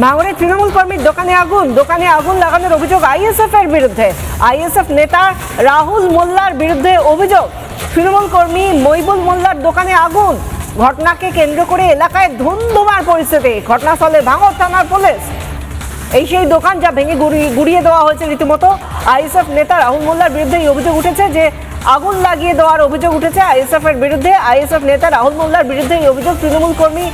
ভাঙড়ে তৃণমূল কর্মীর দোকানে আগুন লাগানোর অভিযোগ আইএসএফ এর বিরুদ্ধে। আইএসএফ নেতা রাহুল মোল্লার বিরুদ্ধে অভিযোগ, তৃণমূল কর্মী মইবুল মোল্লার দোকানে আগুন। ঘটনাকে কেন্দ্র করে এলাকায় ধুন্ধুমার পরিস্থিতি। ঘটনাস্থলে ভাঙড় থানার পুলিশ। এই সেই দোকান যা ভেঙে গুড়িয়ে দেওয়া হয়েছে রীতিমতো। আইএসএফ নেতা রাহুল মোল্লার বিরুদ্ধে এই অভিযোগ উঠেছে যে আগুন লাগিয়ে দেওয়ার অভিযোগ উঠেছে আইএসএফ এর বিরুদ্ধে। আইএসএফ নেতা রাহুল মোল্লার বিরুদ্ধে এই অভিযোগ, তৃণমূল কর্মী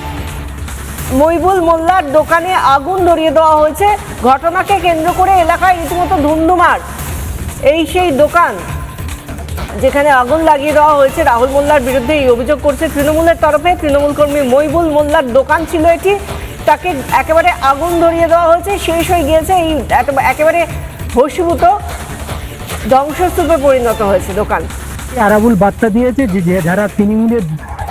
মইবুল মোল্লার দোকানে আগুন ধরিয়ে দেওয়া হয়েছে। ঘটনাকে কেন্দ্র করে এলাকায় রীতিমতো ধুন্ধুমার। এই সেই দোকান যেখানে আগুন লাগিয়ে দেওয়া হয়েছে, রাহুল মোল্লার বিরুদ্ধে এই অভিযোগ করছে তৃণমূলের তরফে। তৃণমূল কর্মী মইবুল মোল্লার দোকান ছিল এটি, তাকে একেবারে আগুন ধরিয়ে দেওয়া হয়েছে। শেষ হয়ে গিয়েছে, এই একেবারে ভস্মীভূত ধ্বংসস্তূপে পরিণত হয়েছে দোকান। আরাবুল বার্তা দিয়েছে যে যারা তৃণমূলের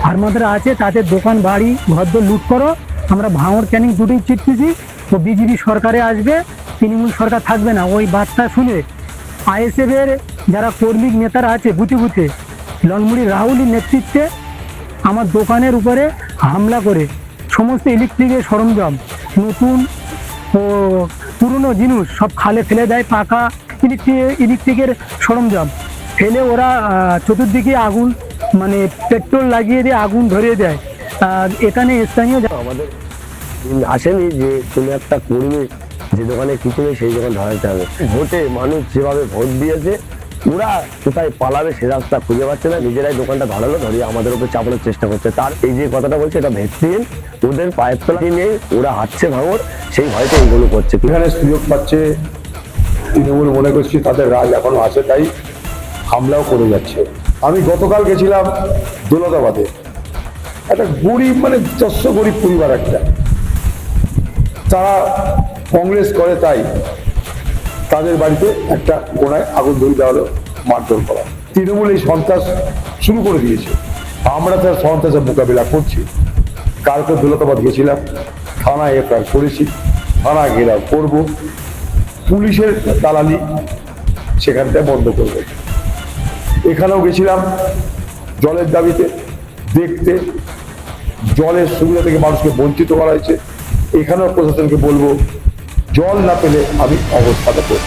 হারমাদারা আছে তাদের দোকান বাড়ি ঘরদোর লুট করো। আমরা ভাঙড় ক্যানিং দুটোই চিটতেছি, তো বিজেপি সরকারে আসবে, তৃণমূল সরকার থাকবে না। ওই বার্তা শুনে আইএসএফ এর যারা কর্মী নেতারা আছে বুথে বুথে ললমুড়ি রাহুলের নেতৃত্বে আমার দোকানের উপরে হামলা করে সমস্ত ইলেকট্রিকের সরঞ্জাম, নতুন ও পুরনো জিনিস সব খালে ফেলে দেয়। পাকা ইলেকট্রিকের সরঞ্জাম ফেলে ওরা চতুর্দিকে আগুন মানে পেট্রোল লাগিয়ে দিয়ে আগুন ধরিয়ে দেয়। এখানে স্থানীয় আমাদের আসেনি যে কোনো একটা কর্মী যে দোকানে কিছু নেই সেই দোকান ধরাতে হবে। ভোটে মানুষ যেভাবে ভোট দিয়েছে, ওরা কোথায় পালাবে সে রাস্তা খুঁজে পাচ্ছে না, নিজেরাই দোকানটা ধরালো, ধরিয়ে আমাদের উপর চাপানোর চেষ্টা করছে। তার এই যে কথাটা বলছে এটা ভিত্তিহীন। ওদের পায়ের তলা নেই, ওরা হাঁটছে ভাঙড়, সেই ভয়তে এইগুলো করছে। এখানে সুযোগ পাচ্ছে তৃণমূল, মনে করছি তাদের রাজ এখনো আছে, তাই হামলাও করে যাচ্ছে। আমি গতকাল গেছিলাম দৌলতাবাদে, একটা গরিব মানে যশ গরিব পরিবার, একটা তারা কংগ্রেস করে, তাই তাদের বাড়িতে একটা কোনায় আগুন ধরে দেওয়া হলো, মারধর করা। তৃণমূল এই সন্ত্রাস শুরু করে দিয়েছে, আমরা তার সন্ত্রাসের মোকাবিলা করছি। কালকে দৌলতাবাদ গেছিলাম, থানায় এফআইআর করেছি, থানা ঘেরাও করব, পুলিশের দালালি সেখানটায় বন্ধ করবে। এখানেও গেছিলাম জলের দাবিতে, দেখতে জলের সুবিধা থেকে মানুষকে বঞ্চিত করা হয়েছে। এখানেও প্রশাসনকে বলবো, জল না পেলে আমি অবস্থাটা করব।